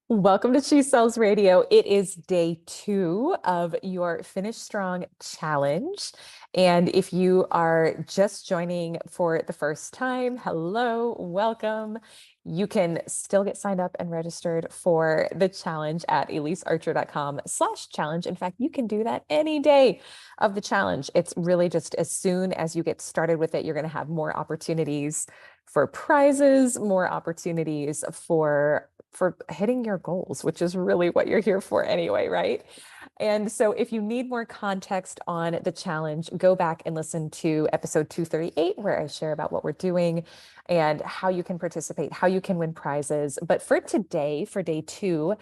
Welcome to She Sells Radio. It is day 2 of your Finish Strong challenge. And if you are just joining for the first time, hello, welcome. You can still get signed up and registered for the challenge at elisearcher.com/challenge. In fact, you can do that any day of the challenge. It's really just as soon as you get started with it, you're going to have more opportunities for prizes, more opportunities for hitting your goals, which is really what you're here for anyway, right? And so if you need more context on the challenge, go back and listen to episode 238, where I share about what we're doing and how you can participate, how you can win prizes. But for today, for day 2,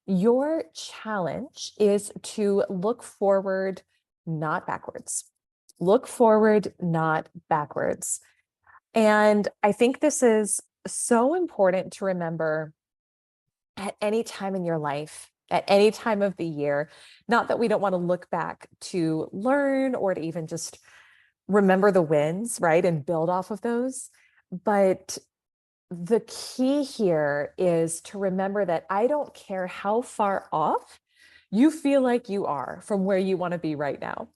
your challenge is to look forward, not backwards. Look forward, not backwards. And I think this is so important to remember at any time in your life, at any time of the year. Not that we don't want to look back to learn or to even just remember the wins, right? And build off of those. But the key here is to remember that I don't care how far off you feel like you are from where you want to be right now.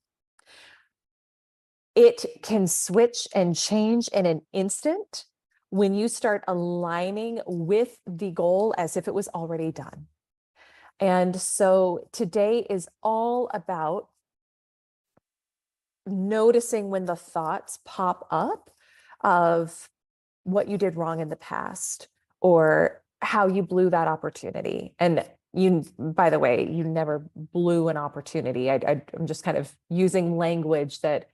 It can switch and change in an instant when you start aligning with the goal as if it was already done. And so today is all about noticing when the thoughts pop up of what you did wrong in the past or how you blew that opportunity. And you, by the way, you never blew an opportunity. I'm just kind of using language that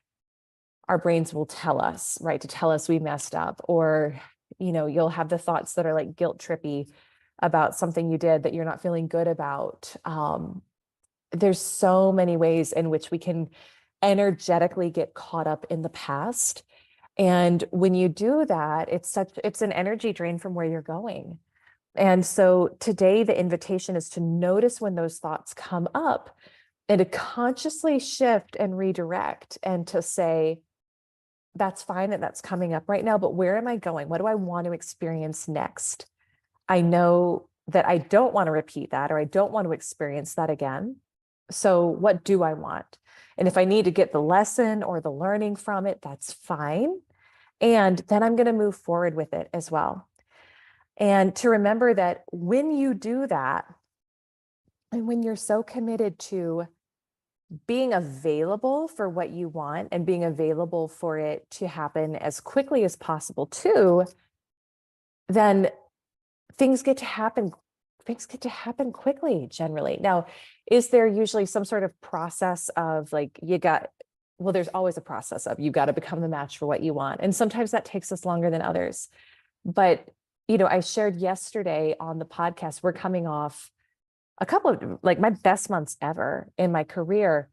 our brains will tell us, right? To tell us we messed up, or, you'll have the thoughts that are like guilt trippy about something you did that you're not feeling good about. There's so many ways in which we can energetically get caught up in the past. And when you do that, it's an energy drain from where you're going. And so today, the invitation is to notice when those thoughts come up and to consciously shift and redirect and to say, that's fine that that's coming up right now, but where am I going? What do I want to experience next? I know that I don't want to repeat that, or I don't want to experience that again. So what do I want? And if I need to get the lesson or the learning from it, that's fine. And then I'm going to move forward with it as well. And to remember that when you do that, and when you're so committed to being available for what you want and being available for it to happen as quickly as possible too, then things get to happen. Things get to happen quickly generally. Now, is there usually some sort of process of like, well, there's always a process of you got to become the match for what you want. And sometimes that takes us longer than others. But, I shared yesterday on the podcast, we're coming off a couple of like my best months ever in my career,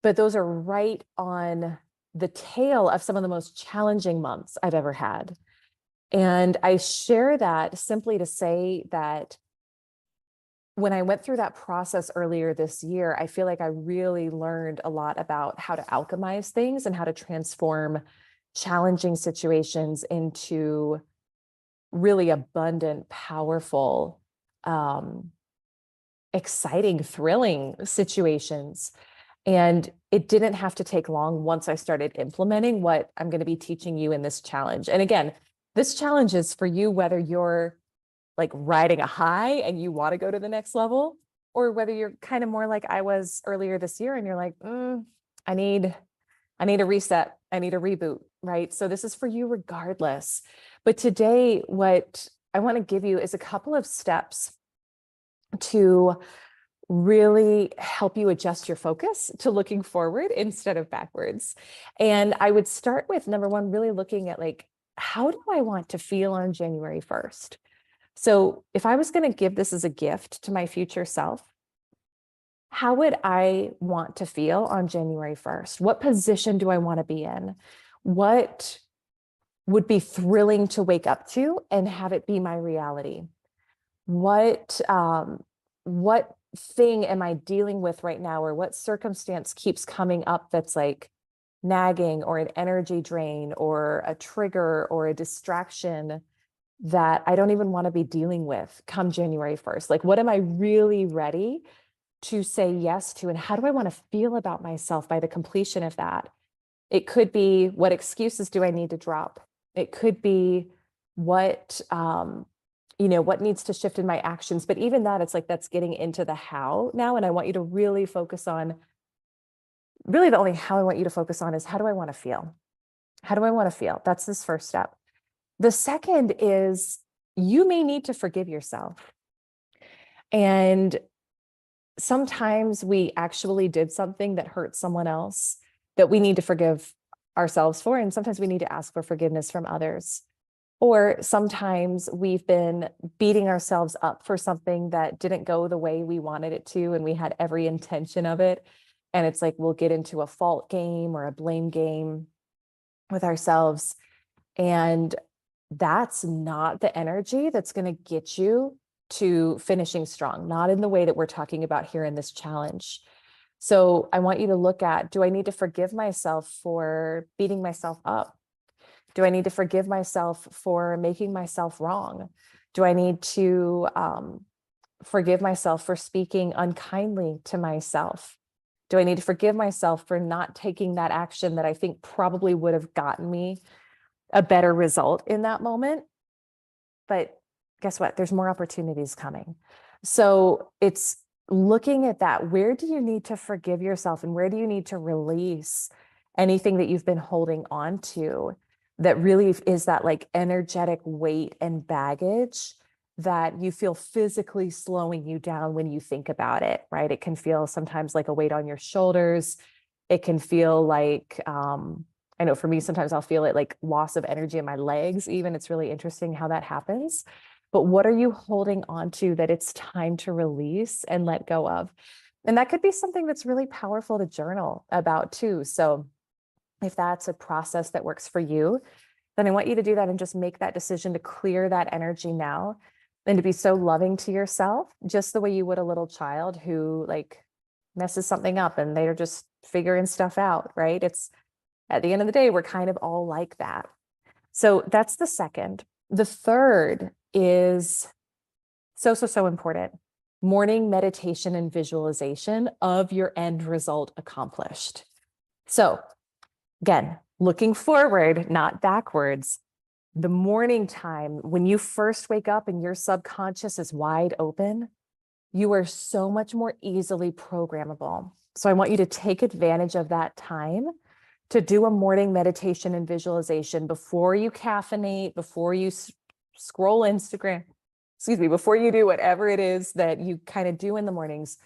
but those are right on the tail of some of the most challenging months I've ever had. And I share that simply to say that when I went through that process earlier this year, I feel like I really learned a lot about how to alchemize things and how to transform challenging situations into really abundant, powerful, exciting, thrilling situations. And it didn't have to take long once I started implementing what I'm going to be teaching you in this challenge. And again, this challenge is for you, whether you're like riding a high and you want to go to the next level, or whether you're kind of more like I was earlier this year and you're like, I need a reset. I need a reboot, right? So this is for you regardless. But today, what I want to give you is a couple of steps to really help you adjust your focus to looking forward instead of backwards. And I would start with number one, really looking at like, how do I want to feel on January 1st? So if I was going to give this as a gift to my future self, how would I want to feel on January 1st? What position do I want to be in? What would be thrilling to wake up to and have it be my reality? What thing am I dealing with right now, or what circumstance keeps coming up that's like nagging or an energy drain or a trigger or a distraction that I don't even want to be dealing with come January 1st? Like, what am I really ready to say yes to? And how do I want to feel about myself by the completion of that? It could be, what excuses do I need to drop? It could be what, what needs to shift in my actions. But even that, it's like, that's getting into the how now. And I want you to really focus on, really the only how I want you to focus on is, how do I want to feel? How do I want to feel? That's this first step. The second is, you may need to forgive yourself. And sometimes we actually did something that hurt someone else that we need to forgive ourselves for. And sometimes we need to ask for forgiveness from others. Or sometimes we've been beating ourselves up for something that didn't go the way we wanted it to, and we had every intention of it. And it's like, we'll get into a fault game or a blame game with ourselves. And that's not the energy that's going to get you to finishing strong, not in the way that we're talking about here in this challenge. So I want you to look at, do I need to forgive myself for beating myself up? Do I need to forgive myself for making myself wrong? Do I need to forgive myself for speaking unkindly to myself? Do I need to forgive myself for not taking that action that I think probably would have gotten me a better result in that moment? But guess what? There's more opportunities coming. So it's looking at that. Where do you need to forgive yourself, and where do you need to release anything that you've been holding on to that really is that like energetic weight and baggage that you feel physically slowing you down when you think about it, right? It can feel sometimes like a weight on your shoulders. It can feel like, I know for me, sometimes I'll feel it like loss of energy in my legs, even. It's really interesting how that happens. But what are you holding on to that it's time to release and let go of? And that could be something that's really powerful to journal about too. So if that's a process that works for you, then I want you to do that and just make that decision to clear that energy now, and to be so loving to yourself, just the way you would a little child who like messes something up and they're just figuring stuff out, right? It's, at the end of the day, we're kind of all like that. So that's the second. The third is so important. Morning meditation and visualization of your end result accomplished. So again, looking forward, not backwards. The morning time, when you first wake up and your subconscious is wide open, you are so much more easily programmable. So I want you to take advantage of that time to do a morning meditation and visualization before you caffeinate, before you scroll Instagram, before you do whatever it is that you kind of do in the mornings,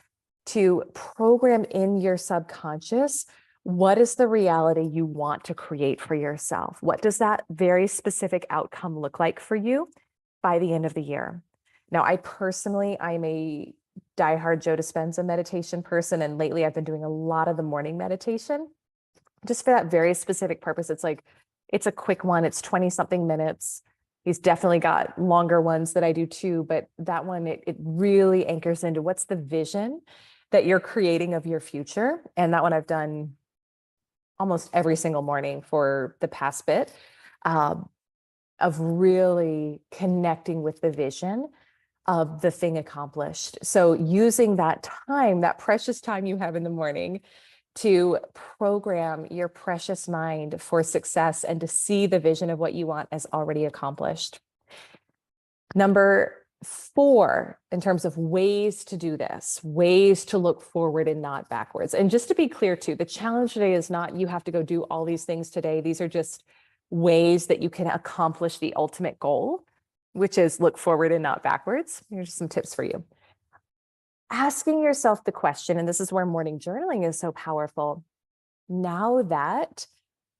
to program in your subconscious, what is the reality you want to create for yourself? What does that very specific outcome look like for you by the end of the year? Now, I'm a diehard Joe Dispenza meditation person, and lately I've been doing a lot of the morning meditation just for that very specific purpose. It's like, it's a quick one. It's 20 something minutes. He's definitely got longer ones that I do too, but that one, it really anchors into what's the vision that you're creating of your future. And that one I've done almost every single morning for the past bit, of really connecting with the vision of the thing accomplished. So using that time, that precious time you have in the morning, to program your precious mind for success and to see the vision of what you want as already accomplished. Number 4, in terms of ways to do this, ways to look forward and not backwards. And just to be clear too, the challenge today is not you have to go do all these things today. These are just ways that you can accomplish the ultimate goal, which is look forward and not backwards. Here's some tips for you. Asking yourself the question, and this is where morning journaling is so powerful. Now that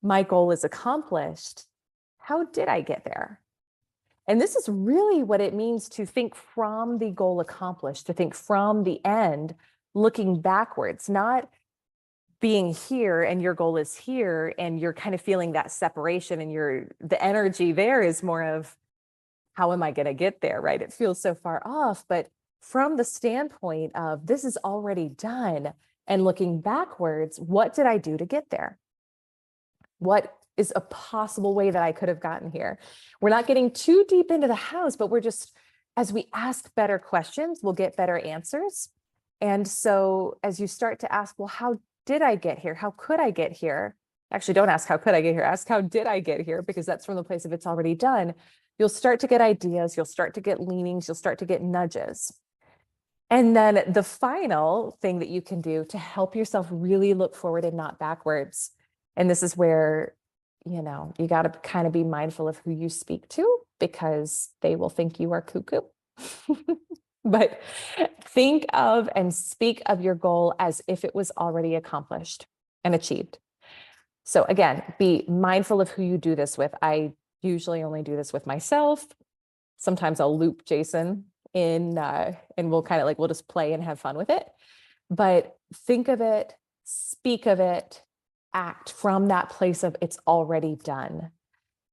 my goal is accomplished, how did I get there? And this is really what it means to think from the goal accomplished, to think from the end, looking backwards, not being here and your goal is here and you're kind of feeling that separation, and the energy there is more of, how am I going to get there, right? It feels so far off, but from the standpoint of this is already done, and looking backwards, what did I do to get there? What is a possible way that I could have gotten here? We're not getting too deep into the hows, but we're just, as we ask better questions, we'll get better answers. And so as you start to ask, well, how did I get here? How could I get here? Actually, don't ask, how could I get here? Ask, how did I get here? Because that's from the place of it's already done. You'll start to get ideas. You'll start to get leanings. You'll start to get nudges. And then the final thing that you can do to help yourself really look forward and not backwards. And this is where, you know, you got to kind of be mindful of who you speak to, because they will think you are cuckoo. But think of and speak of your goal as if it was already accomplished and achieved. So again, be mindful of who you do this with. I usually only do this with myself. Sometimes I'll loop Jason in and we'll kind of like, we'll just play and have fun with it. But think of it, speak of it, act from that place of it's already done.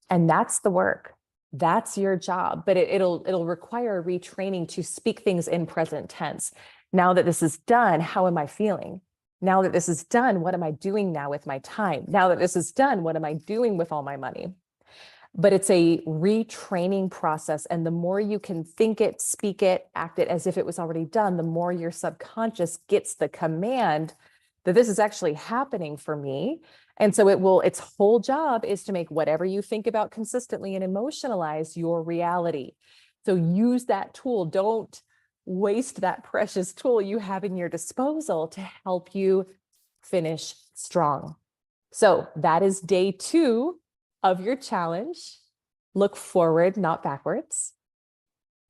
And that's the work. That's your job, but it'll require retraining to speak things in present tense. Now that this is done, how am I feeling? Now that this is done, what am I doing now with my time? Now that this is done, what am I doing with all my money? But it's a retraining process. And the more you can think it, speak it, act it as if it was already done, the more your subconscious gets the command that this is actually happening for me. And so its whole job is to make whatever you think about consistently and emotionalize your reality. So use that tool. Don't waste that precious tool you have in your disposal to help you finish strong. So that is day 2 of your challenge. Look forward, not backwards.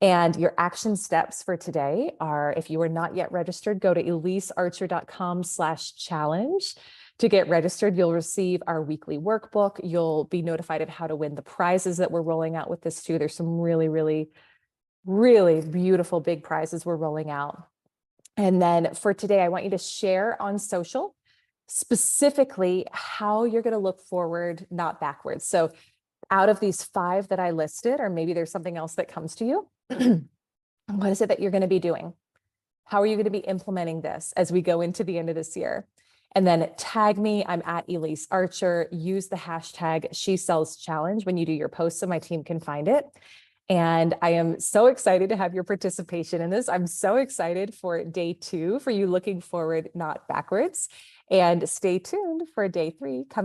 And your action steps for today are, if you are not yet registered, go to elisearcher.com/challenge. To get registered, you'll receive our weekly workbook. You'll be notified of how to win the prizes that we're rolling out with this too. There's some really, really, really beautiful big prizes we're rolling out. And then for today, I want you to share on social specifically how you're going to look forward, not backwards. So out of these 5 that I listed, or maybe there's something else that comes to you, what is it that you're going to be doing? How are you going to be implementing this as we go into the end of this year? And then tag me. I'm at Elise Archer. Use the hashtag #SheSellsChallenge when you do your post so my team can find it. And I am so excited to have your participation in this. I'm so excited for day 2, for you looking forward, not backwards. And stay tuned for day 3 coming.